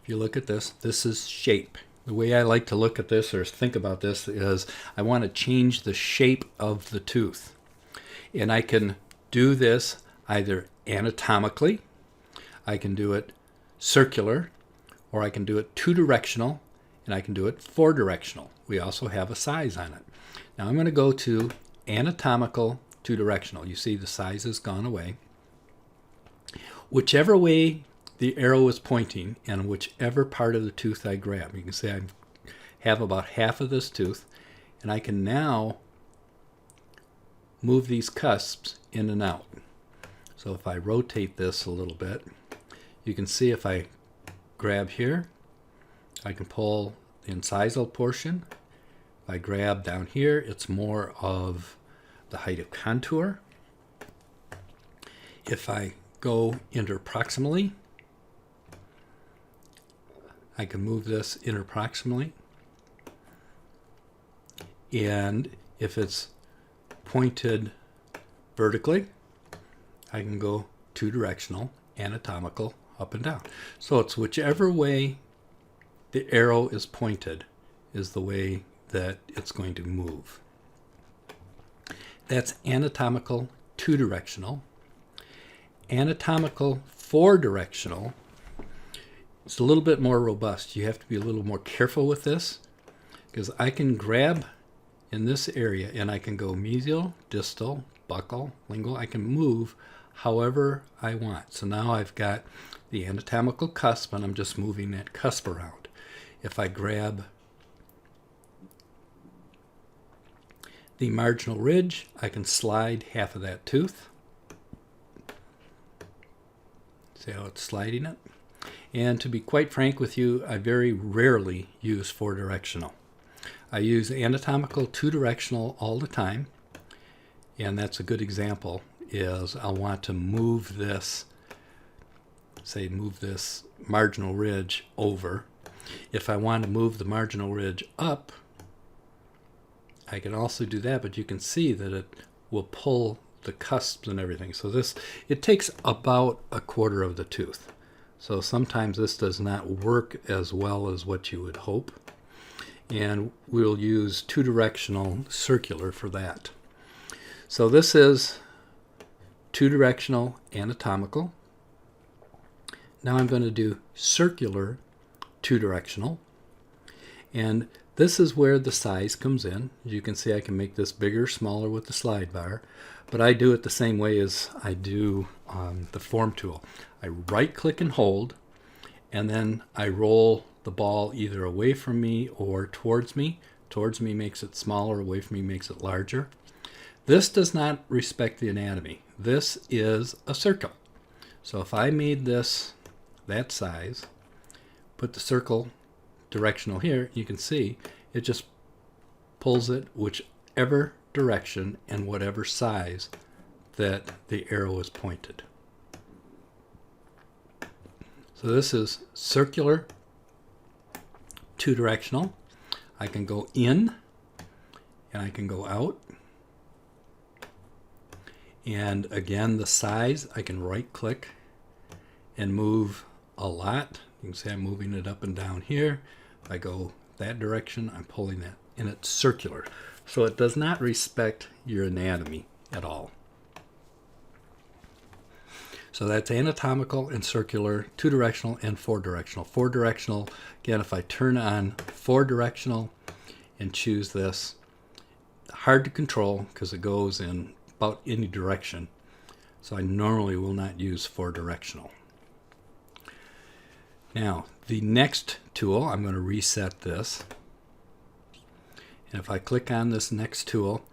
if you look at this, this is shape. The way I like to look at this or think about this is I want to change the shape of the tooth. And I can do this either anatomically, I can do it circular, or I can do it two-directional, and I can do it four-directional. We also have a size on it. Now I'm going to go to anatomical two-directional. You see the size has gone away. Whichever way the arrow is pointing and whichever part of the tooth I grab, you can see I have about half of this tooth, and I can now move these cusps in and out. So if I rotate this a little bit, you can see if I grab here, I can pull the incisal portion. If I grab down here, it's more of the height of contour. If I go interproximally, I can move this interproximally. And if it's pointed vertically, I can go two-directional, anatomical, up and down. So it's whichever way the arrow is pointed is the way that it's going to move. That's anatomical two-directional. Anatomical four-directional is a little bit more robust. You have to be a little more careful with this because I can grab in this area and I can go mesial, distal, buccal, lingual. I can move however I want. So now I've got the anatomical cusp and I'm just moving that cusp around. If I grab the marginal ridge, I can slide half of that tooth. See how it's sliding it? And to be quite frank with you, I very rarely use four-directional. I use anatomical two-directional all the time, and that's a good example is I'll want to move this, say move this marginal ridge over. If I want to move the marginal ridge up, I can also do that, but you can see that it will pull the cusps and everything. So this, it takes about a quarter of the tooth. So sometimes this does not work as well as what you would hope. And we'll use two-directional circular for that. So this is two-directional anatomical. Now I'm going to do circular two-directional. And this is where the size comes in. As you can see, I can make this bigger, smaller with the slide bar. But I do it the same way as I do the form tool. I right-click and hold, and then I roll the ball either away from me or towards me. Towards me makes it smaller, away from me makes it larger. This does not respect the anatomy. This is a circle. So if I made this that size, put the circle directional here, you can see it just pulls it whichever direction and whatever size that the arrow is pointed. So this is circular two-directional. I can go in and I can go out. And again, the size, I can right click and move a lot. You can see I'm moving it up and down here. If I go that direction, I'm pulling that, and it's circular. So it does not respect your anatomy at all. So that's anatomical and circular, two-directional and four-directional. Four-directional, again, if I turn on four-directional and choose this, hard to control because it goes in about any direction. So I normally will not use four-directional. Now, the next tool, I'm going to reset this. And if I click on this next tool,